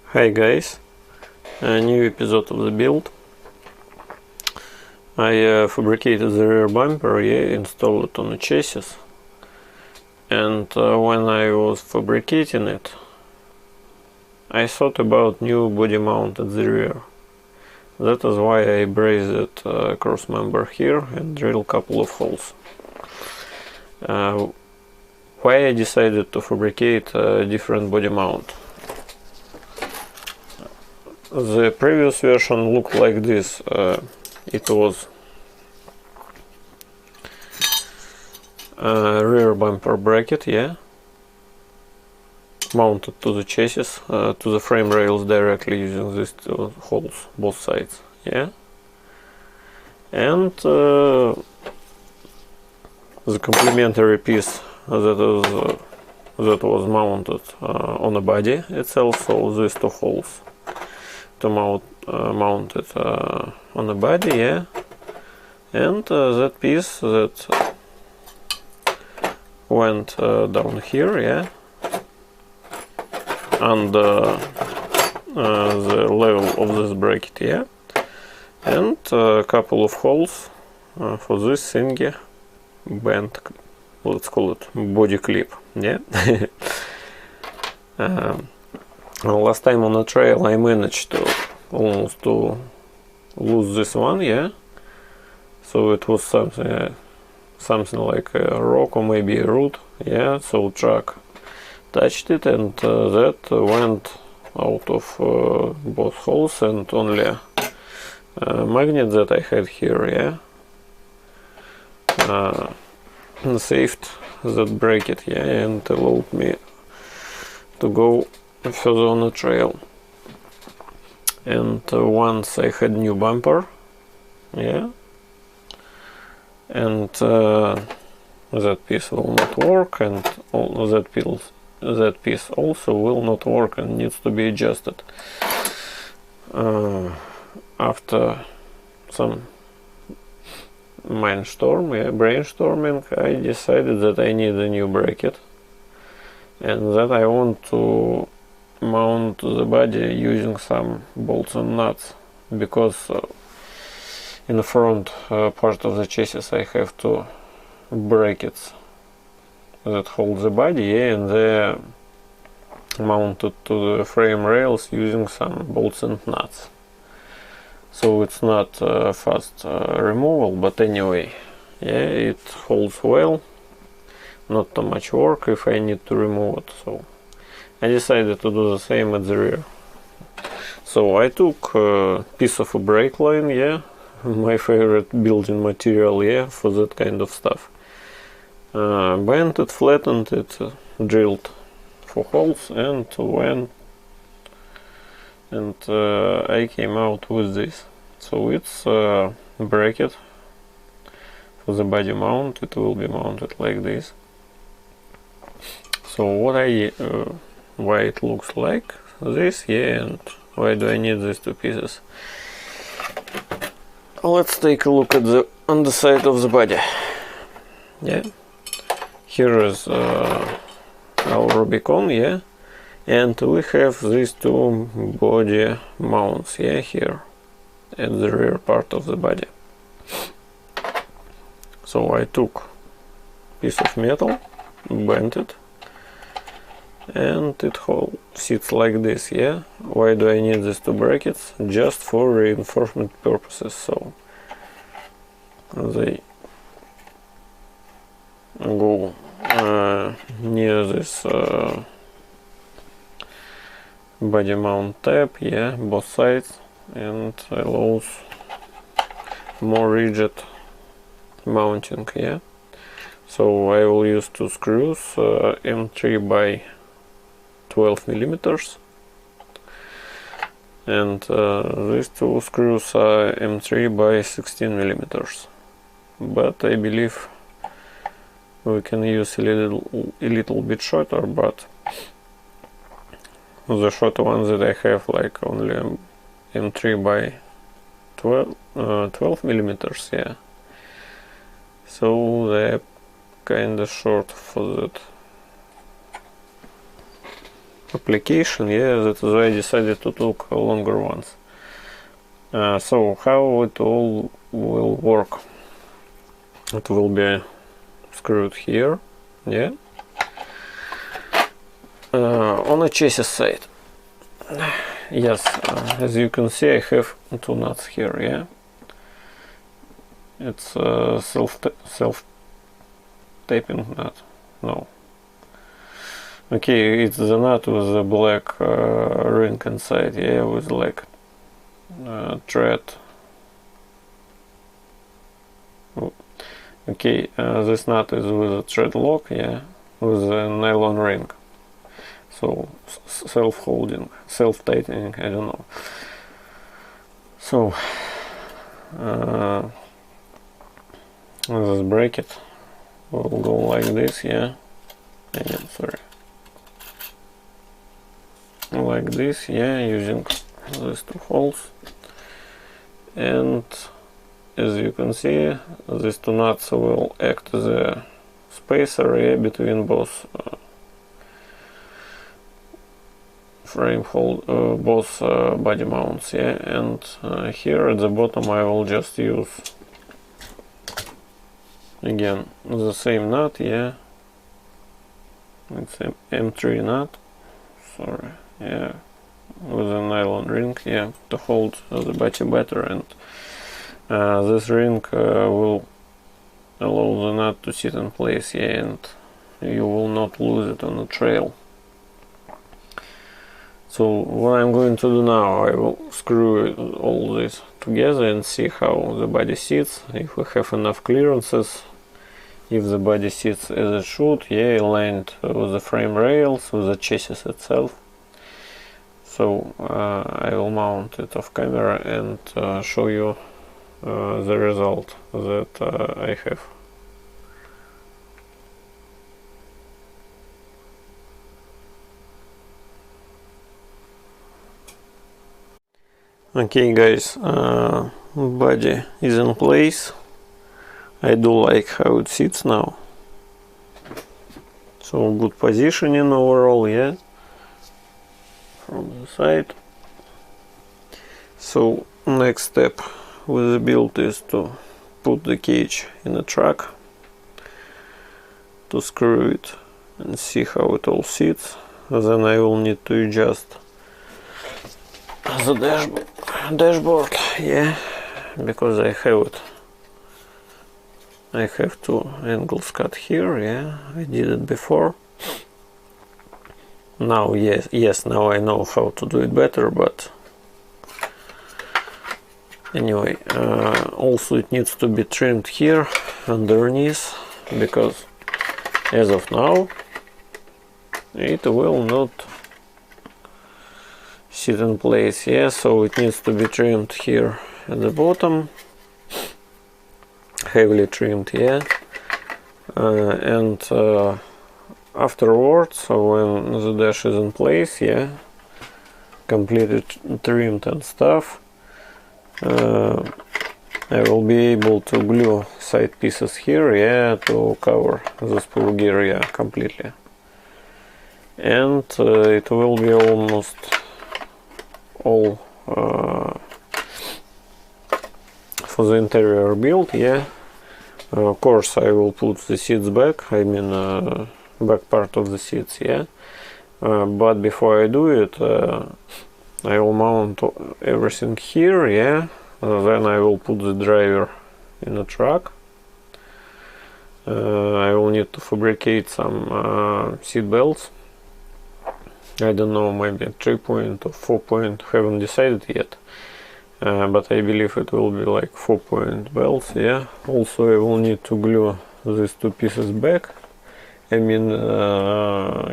Hi guys, a new episode of the build. I fabricated the rear bumper, installed it on the chassis, and when I was fabricating it, I thought about new body mount at the rear. That is why I brazed it cross member here and drilled a couple of holes. Why I decided to fabricate a different body mount? The previous version looked like this. It was a rear bumper bracket, mounted to the chassis, to the frame rails directly using these two holes, both sides, and the complementary piece that was mounted on the body itself, so these two holes to mount it on the body, and that piece that went down here, under the level of this bracket, and a couple of holes for this thingy band, let's call it body clip, Last time on the trail I managed to almost to lose this one, so it was something like a rock or maybe a root, so truck touched it and that went out of both holes, and only magnet that I had here, saved that bracket, and allowed me to go further on the trail. And once I had new bumper, and that piece will not work, and that piece also will not work and needs to be adjusted. After some brainstorming, I decided that I need a new bracket and that I want to mount the body using some bolts and nuts, because in the front part of the chassis I have two brackets that hold the body, and they're mounted to the frame rails using some bolts and nuts. So it's not fast removal, but anyway, it holds well, not too much work if I need to remove it. So I decided to do the same at the rear. So I took a piece of a brake line, my favorite building material, for that kind of stuff. Bent it, flattened it, drilled 4 holes, and went, and I came out with this. So it's a bracket for the body mount. It will be mounted like this. So why it looks like this, and why do I need these two pieces? Let's take a look at the underside of the body. Here is our Rubicon, and we have these two body mounts, here at the rear part of the body. So I took a piece of metal, bent it, and it sits like this, Why do I need these two brackets? Just for reinforcement purposes, so they go near this body mount tab, both sides, and allows more rigid mounting, So I will use two screws, M3 by 12 millimeters, and these two screws are M3 by 16 millimeters, but I believe we can use a little bit shorter, but the short ones that I have, like only M3 by 12 millimeters, so they're kinda short for that application, yeah, that is why I decided to take longer ones. So how it all will work? It will be screwed here, yeah, on a chassis side. Yes, as you can see, I have two nuts here, yeah. It's self-taping nut. No. Okay, it's the nut with the black ring inside, yeah, with like thread. Okay, this nut is with a thread lock, yeah, with a nylon ring. So self-holding, self-tightening, I don't know. So this bracket will go like this, yeah. Sorry. Like this, yeah, using these two holes. And as you can see, these two nuts will act as a spacer, yeah, between both both body mounts, yeah. And here at the bottom I will just use again the same nut, yeah. It's M3 nut, sorry, yeah, with a nylon ring, yeah, to hold the body better. And this ring will allow the nut to sit in place, yeah, and you will not lose it on the trail. So what I'm going to do now, I will screw all this together and see how the body sits, if we have enough clearances, if the body sits as it should, yeah, aligned with the frame rails, with the chassis itself. So I will mount it off camera and show you the result that I have. Okay guys, body is in place. I do like how it sits now. So good positioning overall, yeah, from the side. So next step with the build is to put the cage in a truck, to screw it and see how it all sits. Then I will need to adjust the dashboard, yeah, because I have two angles cut here, yeah, I did it before. Now, yes, now I know how to do it better, but anyway, also it needs to be trimmed here underneath, because as of now it will not sit in place, yeah, so it needs to be trimmed here at the bottom, heavily trimmed, yeah, and afterwards, so when the dash is in place, yeah, completely trimmed and stuff, I will be able to glue side pieces here, yeah, to cover the spool gear, yeah, completely. And it will be almost all for the interior build, yeah. Of course I will put the seats back, I mean back part of the seats, yeah. But before I do it, I will mount everything here, yeah. Then I will put the driver in the truck. I will need to fabricate some seat belts. I don't know, maybe 3-point or 4-point, haven't decided yet. But I believe it will be like 4-point belts, yeah. Also I will need to glue these two pieces back. I mean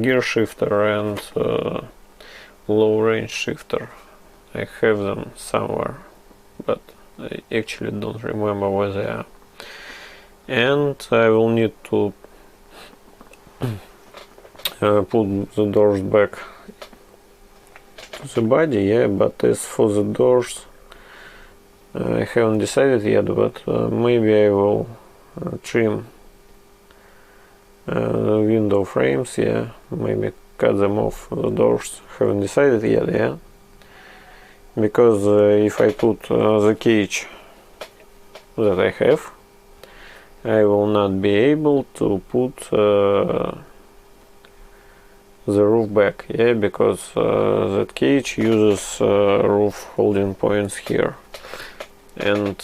gear shifter and low range shifter. I have them somewhere, but I actually don't remember where they are. And I will need to put the doors back to the body, yeah, but as for the doors, I haven't decided yet, but maybe I will trim the window frames, yeah, maybe cut them off. The doors haven't decided yet, yeah? Because if I put the cage that I have, I will not be able to put the roof back, yeah, because that cage uses roof holding points here, and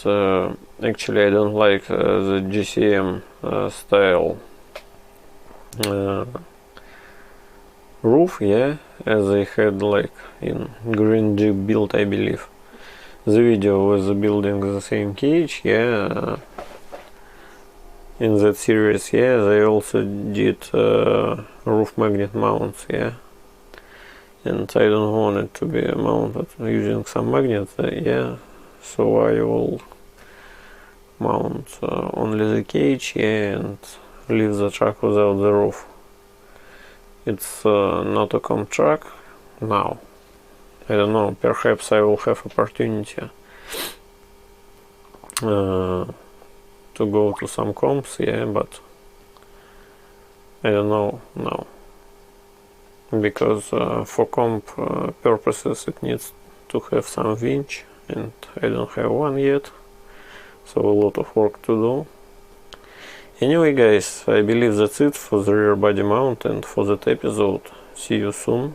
actually I don't like the GCM style roof, yeah, as I had like in Green Jeep build, I believe. The video was building the same cage, yeah. In that series, yeah, they also did roof magnet mounts, yeah. And I don't want it to be mounted using some magnets, yeah. So I will mount only the cage, yeah, and leave the truck without the roof. It's not a comp truck now. I don't know, perhaps I will have opportunity to go to some comps, yeah, but I don't know now. Because for comp purposes it needs to have some winch, and I don't have one yet, so a lot of work to do. Anyway guys, I believe that's it for the rear body mount and for that episode. See you soon.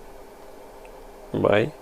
Bye.